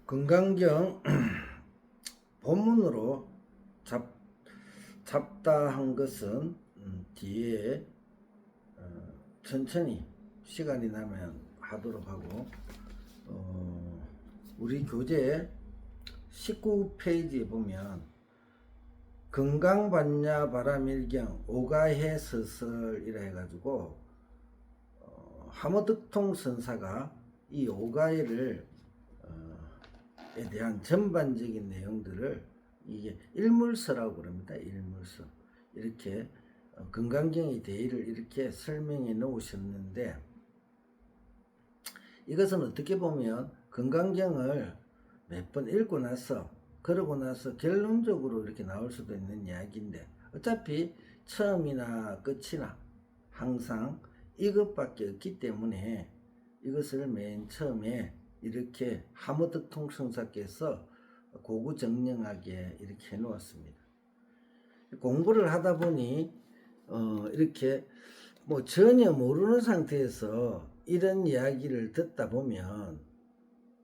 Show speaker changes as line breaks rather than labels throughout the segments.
건강경 본문으로 잡다한 것은 뒤에 천천히 시간이 나면 하도록 하고 우리 교재 19페이지에 보면 건강반야 바람일경 오가해 서설이라 해가지고 하모득통 선사가 이 오가해를 에 대한 전반적인 내용들을 이게 일물서라고 그럽니다. 일물서. 이렇게 건강경의 대의를 이렇게 설명해 놓으셨는데, 이것은 어떻게 보면 건강경을 몇 번 읽고 나서 그러고 나서 결론적으로 이렇게 나올 수도 있는 이야기인데, 어차피 처음이나 끝이나 항상 이것밖에 없기 때문에 이것을 맨 처음에 이렇게 하모득통 성사께서 고구정령하게 이렇게 해 놓았습니다. 공부를 하다 보니 이렇게 뭐 전혀 모르는 상태에서 이런 이야기를 듣다 보면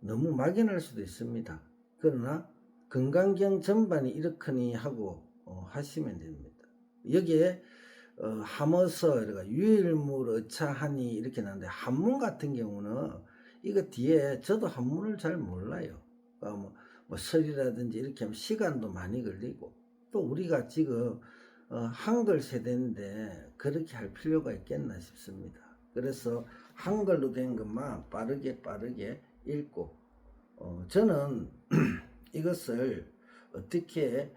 너무 막연할 수도 있습니다. 그러나 건강경 전반이 이렇거니 하고 하시면 됩니다. 여기에 하모서 유일물 어차하니 이렇게 나오는데, 한문 같은 경우는 이거 뒤에 저도 한문을 잘 몰라요. 뭐 설이라든지 이렇게 하면 시간도 많이 걸리고, 또 우리가 지금 한글 세대인데 그렇게 할 필요가 있겠나 싶습니다. 그래서 한글로 된 것만 빠르게 읽고 저는 이것을 어떻게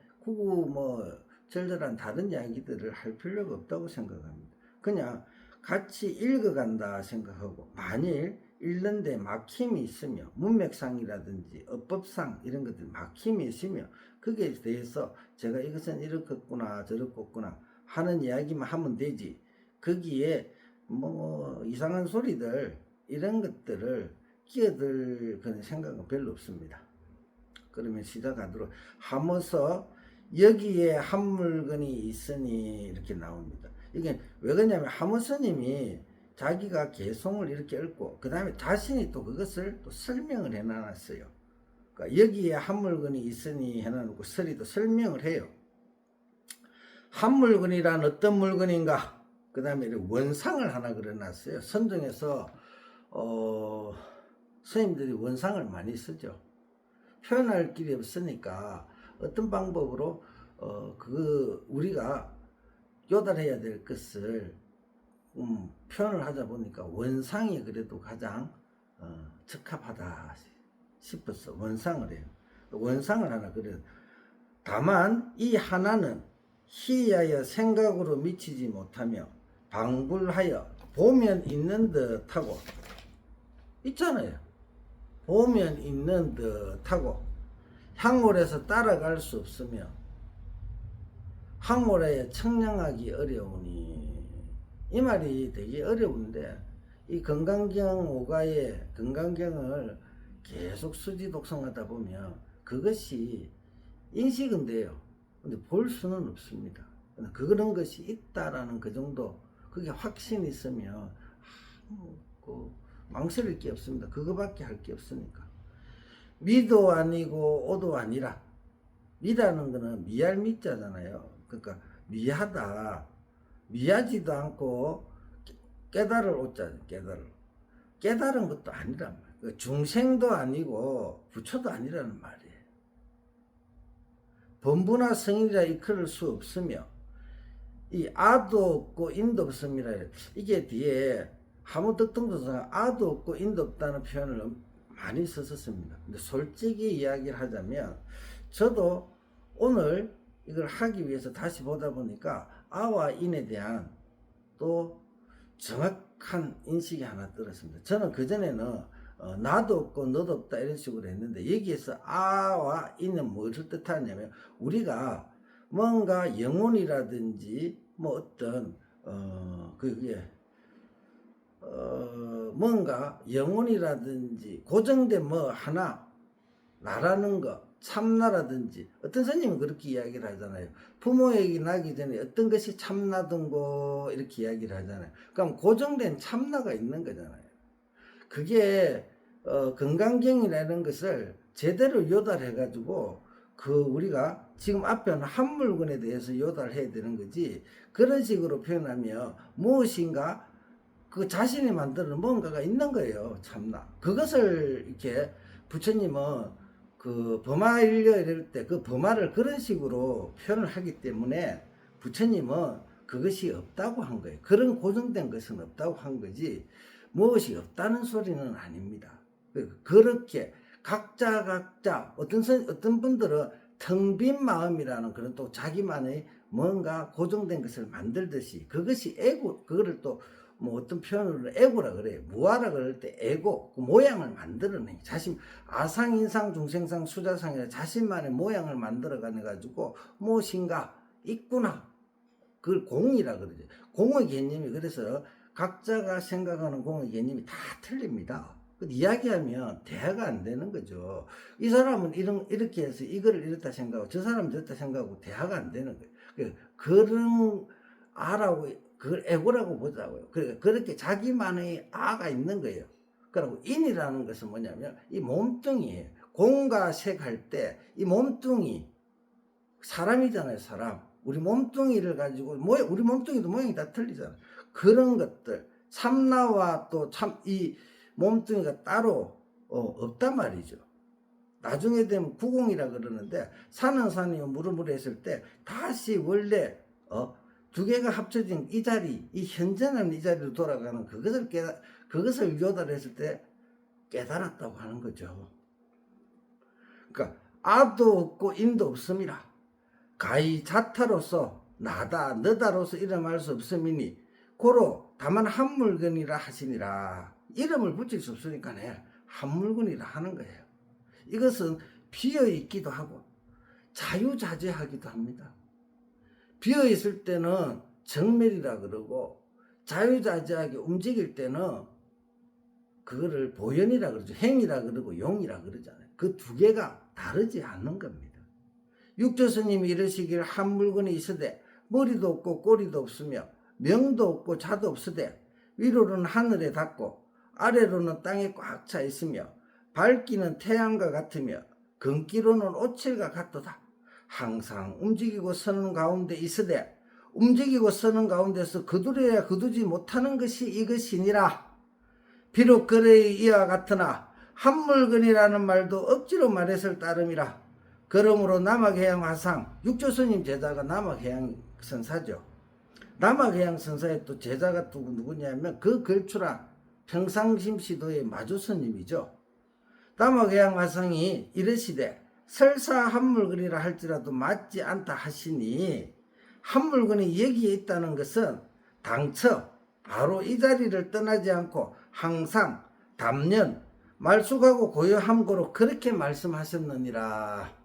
절절한 다른 이야기들을 할 필요가 없다고 생각합니다. 그냥 같이 읽어간다 생각하고, 만일 읽는데 막힘이 있으며 문맥상이라든지 어법상 이런 것들 막힘이 있으며 거기에 대해서 제가 이것은 이렇겠구나 저렇겠구나 하는 이야기만 하면 되지, 거기에 뭐 이상한 소리들 이런 것들을 끼어들 그런 생각은 별로 없습니다. 그러면 시작하도록 하면서 여기에 한 물건이 있으니 이렇게 나옵니다. 이게 왜 그러냐면 하모스님이 자기가 개송을 이렇게 읽고 그 다음에 자신이 또 그것을 또 설명을 해놨어요. 그러니까 여기에 한 물건이 있으니 해놔놓고 설이 또 설명을 해요. 한 물건이란 어떤 물건인가, 그 다음에 원상을 하나 그려놨어요. 선정에서 스님들이 원상을 많이 쓰죠. 표현할 길이 없으니까 어떤 방법으로 우리가 요달해야 될 것을 표현을 하자 보니까 원상이 그래도 가장 적합하다 싶어서 원상을 해요. 원상을 하나 그려요. 다만 이 하나는 희야여 생각으로 미치지 못하며 방불하여 보면 있는 듯하고, 있잖아요. 보면 있는 듯하고 향홀에서 따라갈 수 없으며 항홀에 청량하기 어려우니, 이 말이 되게 어려운데 이 건강경 오가의 건강경을 계속 수지 독성하다 보면 그것이 인식은 돼요. 근데 볼 수는 없습니다. 그런 것이 있다라는 그 정도, 그게 확신이 있으면 망설일 게 없습니다. 그거밖에 할 게 없으니까. 미도 아니고 오도 아니라, 미라는 거는 미할 미자잖아요. 그러니까 미하다, 미하지도 않고 깨달을 오자, 깨달은 것도 아니란 말이에요. 중생도 아니고 부처도 아니라는 말이에요. 범부나 성인이라 이끌을 수 없으며 이 아도 없고 인도 없음이라, 이게 뒤에 하모득통도서 아도 없고 인도 없다는 표현을 많이 썼습니다. 근데 솔직히 이야기를 하자면 저도 오늘 이걸 하기 위해서 다시 보다 보니까 아와 인에 대한 또 정확한 인식이 하나 들었습니다. 저는 그전에는 나도 없고 너도 없다 이런 식으로 했는데, 여기에서 아와 인은 무엇을 뜻하냐면 우리가 뭔가 영혼이라든지 뭐 어떤 그게 뭔가 영혼이라든지 고정된 뭐 하나 나라는 거, 참나라든지, 어떤 스님은 그렇게 이야기를 하잖아요. 부모에게 나기 전에 어떤 것이 참나든고 이렇게 이야기를 하잖아요. 그럼 고정된 참나가 있는 거잖아요. 그게 건강경이라는 것을 제대로 요달해가지고 우리가 지금 앞에는 한 물건에 대해서 요달해야 되는 거지, 그런 식으로 표현하면 무엇인가 그 자신이 만드는 뭔가가 있는 거예요. 참나. 그것을 이렇게 부처님은 그 범하일려 이럴 때 그 범하를 그런 식으로 표현을 하기 때문에 부처님은 그것이 없다고 한 거예요. 그런 고정된 것은 없다고 한 거지 무엇이 없다는 소리는 아닙니다. 그렇게 각자 어떤 분들은 텅 빈 마음이라는 그런 또 자기만의 뭔가 고정된 것을 만들듯이 그것이 에고, 그거를 또 뭐 어떤 표현으로 에고라 그래요. 무아라 그럴 때 에고, 그 모양을 만들어내. 자신, 아상, 인상, 중생상, 수자상이라 자신만의 모양을 만들어가네 가지고 무엇인가 있구나. 그걸 공이라 그러죠. 공의 개념이 그래서 각자가 생각하는 공의 개념이 다 틀립니다. 이야기하면 대화가 안 되는 거죠. 이 사람은 이렇게 해서 이거를 이렇다 생각하고 저 사람은 저렇다 생각하고 대화가 안 되는 거예요. 그런 아라고 그걸 에고라고 보자고요. 그렇게 자기만의 아가 있는 거예요. 그리고 인이라는 것은 뭐냐면 이 몸뚱이에요. 공과 색 할 때 이 몸뚱이 사람이잖아요. 사람. 우리 몸뚱이를 가지고 우리 몸뚱이도 모양이 다 틀리잖아요. 그런 것들 참나와 또 참 이 몸뚱이가 따로 없단 말이죠. 나중에 되면 구공이라 그러는데 산은 산이요 물은 했을 때 다시 원래 두 개가 합쳐진 이 자리, 이 현재는 이 자리로 돌아가는 그것을 요달했을 때 깨달았다고 하는 거죠. 그러니까 아도 없고 인도 없음이라. 가히 자타로서 나다 너다로서 이름할 수 없음이니 고로 다만 한 물건이라 하시니라. 이름을 붙일 수 없으니까 한 물건이라 하는 거예요. 이것은 비어 있기도 하고 자유자재하기도 합니다. 비어 있을 때는 정멸이라 그러고 자유자재하게 움직일 때는 그거를 보현이라 그러죠. 행이라 그러고 용이라 그러잖아요. 그 두 개가 다르지 않는 겁니다. 육조스님이 이러시길 한 물건이 있으되 머리도 없고 꼬리도 없으며 명도 없고 자도 없으되 위로는 하늘에 닿고 아래로는 땅에 꽉 차 있으며 밝기는 태양과 같으며 근기로는 오칠과 같도다. 항상 움직이고 서는 가운데 있으되 움직이고 서는 가운데서 거두려야 거두지 못하는 것이 이것이니라. 비록 그래 이와 같으나 한 물건이라는 말도 억지로 말했을 따름이라. 그러므로 남악해양 화상 육조스님 제자가 남악해양 선사죠. 남악해양 선사의 또 제자가 또 누구냐면 그 걸출한 평상심시도의 마주스님이죠. 남악해양 화상이 이르시되 설사 한 물건이라 할지라도 맞지 않다 하시니 한 물건이 여기에 있다는 것은 당처 바로 이 자리를 떠나지 않고 항상 담년 말쑥하고 고요함고로 그렇게 말씀하셨느니라.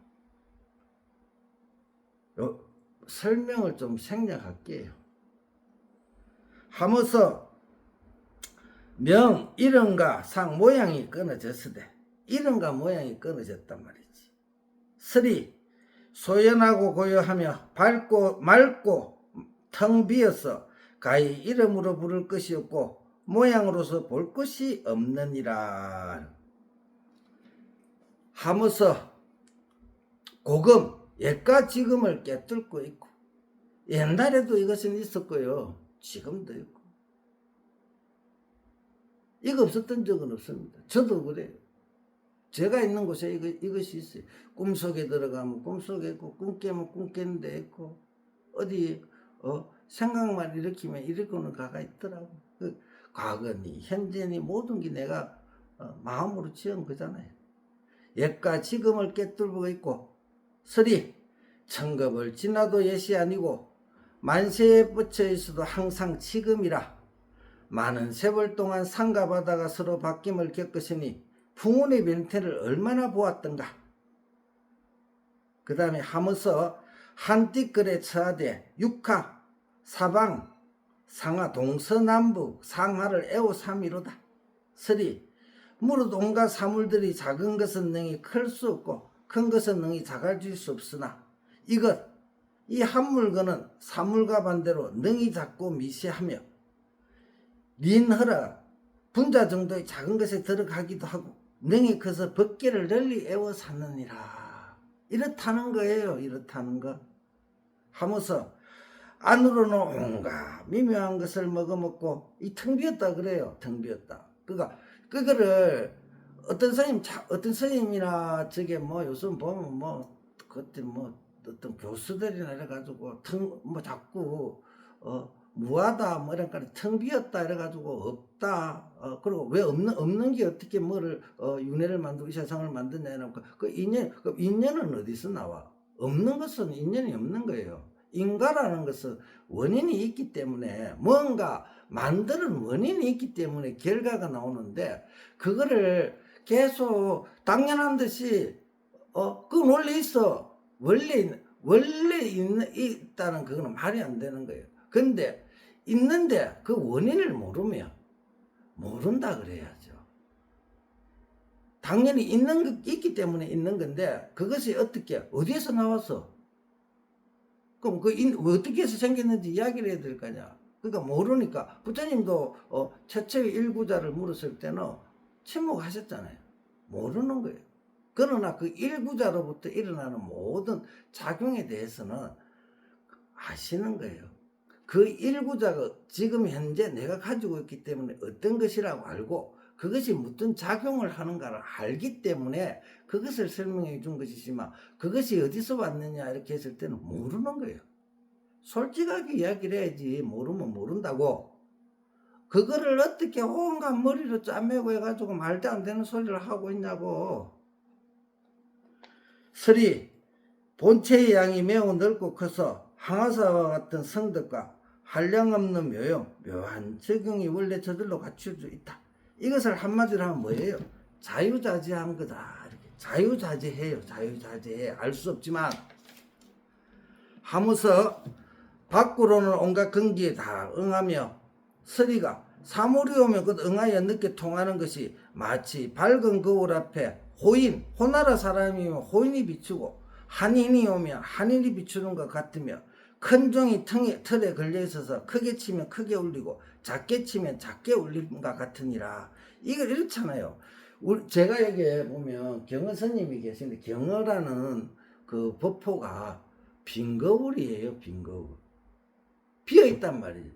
설명을 좀 생략할게요. 하면서 명, 이름과 상 모양이 끊어졌으되 이름과 모양이 끊어졌단 말이지. 설이 소연하고 고요하며 밝고 맑고 텅 비어서 가히 이름으로 부를 것이 없고 모양으로서 볼 것이 없느니라. 하면서 고금, 옛과 지금을 꿰뚫고 있고 옛날에도 이것은 있었고요. 지금도 있고 이거 없었던 적은 없습니다. 저도 그래요. 제가 있는 곳에 이것이 있어요. 꿈속에 들어가면 꿈속에 있고 꿈 깨면 꿈 깨는데 있고 어디 생각만 일으키면 일으키는 가가 있더라고. 과거니 현재니 모든 게 내가 마음으로 지은 거잖아요. 옛과 지금을 꿰뚫고 있고 설이 천겁을 지나도 옛이 아니고 만세에 뻗쳐 있어도 항상 지금이라. 많은 세월 동안 산과 바다가 서로 바뀜을 겪으시니 풍운의 변태를 얼마나 보았던가. 그 다음에 하면서 한띠끌에 처하되 육하, 사방, 상하, 동서남북, 상하를 에워삼이로다. 설이 무릇 온갖 사물들이 작은 것은 능히 클 수 없고 큰 것은 능히 작아질 수 없으나 이것, 이 한 물건은 사물과 반대로 능히 작고 미세하며 린허라 분자 정도의 작은 것에 들어가기도 하고 능이 커서 벗개를 널리 에워 샀느니라. 이렇다는 거예요. 이렇다는 거. 하면서 안으로는 온갖 미묘한 것을 먹어먹고 이 텅 비었다 그래요. 텅 비었다. 그러니까 그거를 어떤 스님이나 저게 뭐 요즘 보면 뭐 그때 뭐 어떤 교수들이나 이래가지고 뭐 자꾸 무하다 뭐 이런 거텅 비었다 이래가지고 없다 그리고 왜 없는 게 어떻게 뭐를 윤회를 만들고 이 세상을 만드냐 이러니까 그 인연은 어디서 나와? 없는 것은 인연이 없는 거예요. 인과라는 것은 원인이 있기 때문에 뭔가 만드는 원인이 있기 때문에 결과가 나오는데 그거를 계속 당연한 듯이 그건 원래 있어. 원래 있다는 그거는 말이 안 되는 거예요. 근데 있는데 그 원인을 모르면 모른다 그래야죠. 당연히 있기 때문에 있는 건데 그것이 어디에서 나왔어? 그럼 어떻게 해서 생겼는지 이야기를 해야 될 거 아니야. 그러니까 모르니까 부처님도 최초의 일구자를 물었을 때는 침묵하셨잖아요. 모르는 거예요. 그러나 그 일구자로부터 일어나는 모든 작용에 대해서는 아시는 거예요. 그 일구자가 지금 현재 내가 가지고 있기 때문에 어떤 것이라고 알고 그것이 무슨 작용을 하는가를 알기 때문에 그것을 설명해 준 것이지만 그것이 어디서 왔느냐 이렇게 했을 때는 모르는 거예요. 솔직하게 이야기를 해야지 모르면 모른다고. 그거를 어떻게 온갖 머리로 짜매고 해가지고 말도 안 되는 소리를 하고 있냐고. 설이 본체의 양이 매우 넓고 커서 항아사와 같은 성덕과 한량없는 묘한 적용이 원래 저절로 갖추어져 있다. 이것을 한마디로 하면 뭐예요? 자유자재한 거다. 이렇게. 자유자재해요. 자유자재해. 알 수 없지만 하면서 밖으로는 온갖 근기에 다 응하며 서리가 사물이 오면 그 응하여 늦게 통하는 것이 마치 밝은 거울 앞에 호나라 사람이면 호인이 비추고 한인이 오면 한인이 비추는 것 같으며 큰 종이 틀에 걸려 있어서 크게 치면 크게 울리고 작게 치면 작게 울리는 것 같으니라. 이걸 이렇잖아요. 제가 여기에 보면 경어 스님이 계시는데 경어라는 그 법포가 빈 거울이에요. 빈 거울. 비어 있단 말이에요.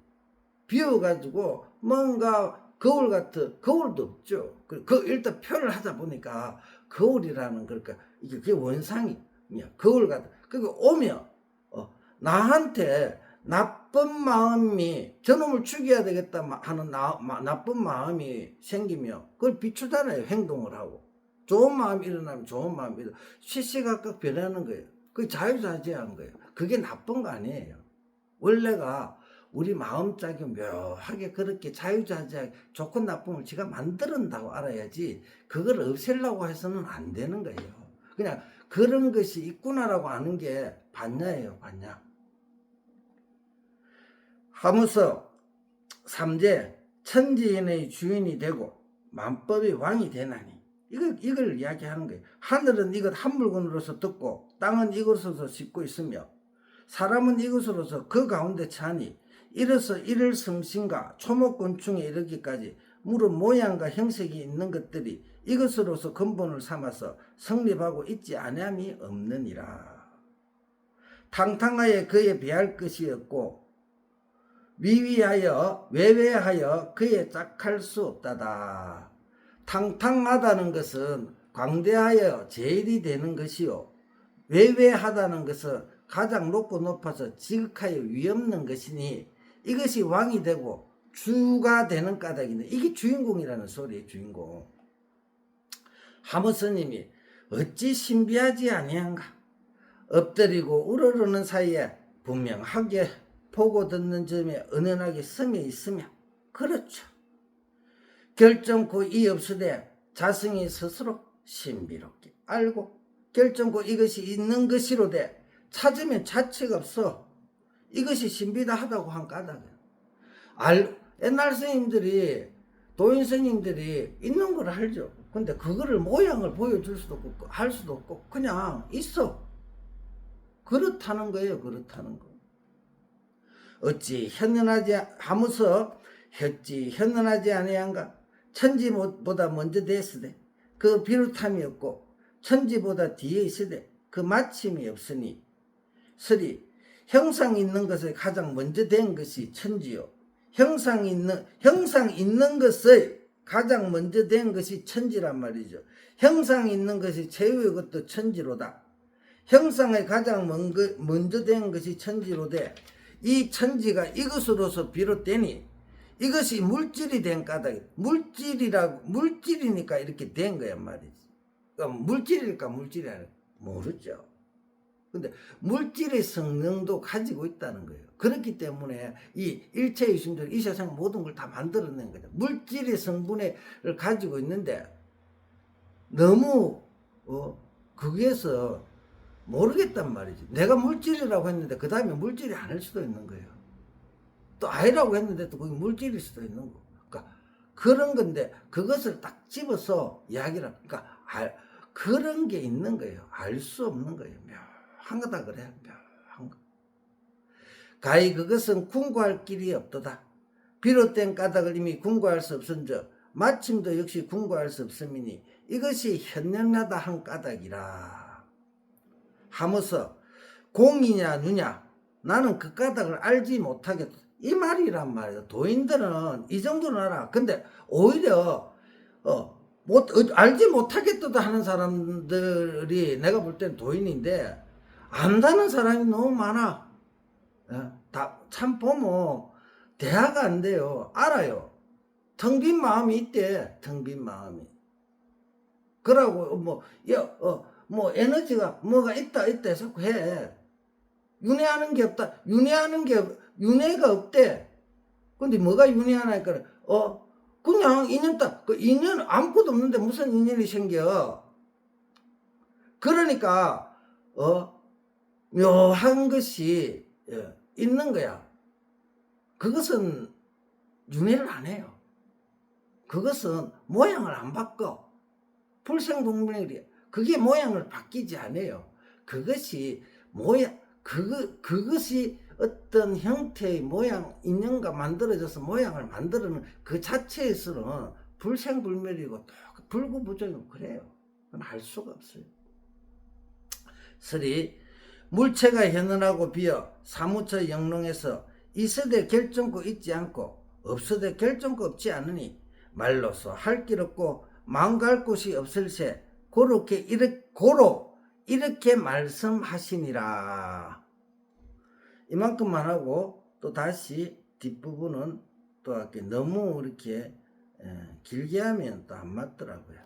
비어가지고 뭔가 거울도 없죠. 일단 표현을 하다 보니까 거울이라는 그러니까 그게 원상이야. 거울 같은. 그게 오면 나한테 나쁜 마음이 저놈을 죽여야 되겠다 하는 나쁜 마음이 생기면 그걸 비추잖아요. 행동을 하고. 좋은 마음이 일어나면 좋은 마음이 일어나면 시시각각 변하는 거예요. 그게 자유자재한 거예요. 그게 나쁜 거 아니에요. 원래가 우리 마음짝이 묘하게 그렇게 자유자재하게 좋고 나쁨을 지가 만들었다고 알아야지 그걸 없애려고 해서는 안 되는 거예요. 그냥 그런 것이 있구나라고 아는 게 반야예요. 반야. 하면서 삼재 천지인의 주인이 되고 만법의 왕이 되나니 이걸 이야기하는 거예요. 하늘은 이것 한 물건으로서 듣고 땅은 이것으로서 싣고 있으며 사람은 이것으로서 그 가운데 차니 이로써 이를 성신과 초목곤충에 이르기까지 물은 모양과 형색이 있는 것들이 이것으로서 근본을 삼아서 성립하고 있지 아니함이 없느니라. 탕탕하여 그에 비할 것이 없고 외외하여 그에 짝할 수 없다다. 탕탕하다는 것은 광대하여 제일이 되는 것이요 외외하다는 것은 가장 높고 높아서 지극하여 위없는 것이니 이것이 왕이 되고 주가 되는 까닭인데 이게 주인공이라는 소리예요. 주인공. 하모스님이 어찌 신비하지 아니한가. 엎드리고 우러르는 사이에 분명하게 보고 듣는 점에 은은하게 섬에 있으며 그렇죠. 결정코 이 없으되 자성이 스스로 신비롭게 알고 결정코 이것이 있는 것이로되 찾으면 자체가 없어. 이것이 신비하다고 한 까닭이야. 옛날 스님들이 도인 스님들이 있는 걸 알죠. 근데 그거를 모양을 보여줄 수도 없고 할 수도 없고 그냥 있어. 그렇다는 거예요. 그렇다는 거. 어찌 현현하지 아니한가. 천지보다 먼저 됐으되 그 비롯함이 없고 천지보다 뒤에 있으되 그 마침이 없으니 서리 형상 있는 것에 가장 먼저 된 것이 천지요. 형상 있는 것의 가장 먼저 된 것이 천지란 말이죠. 형상 있는 것이 최후의 것도 천지로다. 형상의 가장 먼저 된 것이 천지로되 이 천지가 이것으로서 비롯되니 이것이 물질이 된 까닭이 물질이니까 이렇게 된 거란 말이지. 그러니까 물질일까 물질이 아닐까 모르죠. 근데 물질의 성능도 가지고 있다는 거예요. 그렇기 때문에 이 일체유심들 이 세상 모든 걸 다 만들어낸 거죠. 물질의 성분을 가지고 있는데 너무 거기에서 모르겠단 말이지. 내가 물질이라고 했는데 그 다음에 물질이 아닐 수도 있는 거예요. 또 아니라고 했는데 또 그게 물질일 수도 있는 거. 그러니까 그런 건데 그것을 딱 집어서 이야기를 그러니까 그런 게 있는 거예요. 알 수 없는 거예요. 묘한 거다 그래. 묘한 거. 가히 그것은 궁구할 길이 없도다. 비롯된 까닭을 이미 궁구할 수 없은즉 마침도 역시 궁구할 수 없음이니 이것이 현명하다 한 까닭이라. 하면서 공이냐 누냐 나는 그 까닭을 알지 못하겠다. 이 말이란 말이야. 도인들은 이 정도는 알아. 근데 오히려 알지 못하겠다 하는 사람들이 내가 볼 땐 도인인데 안다는 사람이 너무 많아. 참 보면 대화가 안 돼요. 알아요. 텅 빈 마음이 있대. 텅 빈 마음이. 그러고 뭐 에너지가 뭐가 있다 자꾸 해. 윤회하는 게 없다. 윤회가 없대. 근데 뭐가 윤회하나니까 그냥 인연 딱 그 인연 아무것도 없는데 무슨 인연이 생겨. 그러니까 묘한 것이 있는 거야. 그것은 윤회를 안 해요. 그것은 모양을 안 바꿔. 불생불멸이야. 그게 모양을 바뀌지 않아요. 그것이 그것이 어떤 형태의 모양, 인연과 만들어져서 모양을 만들어는 그 자체에서는 불생불멸이고 또 불구부정이고 그래요. 그건 알 수가 없어요. 서리 물체가 현현하고 비어 사무처 영롱에서 있으되 결정코 있지 않고 없으되 결정코 없지 않으니 말로서 할 길 없고 마음 갈 곳이 없을세 고로 이렇게 말씀하시니라. 이만큼만 하고 또 다시 뒷부분은 또 이렇게 너무 이렇게 길게 하면 또 안 맞더라고요.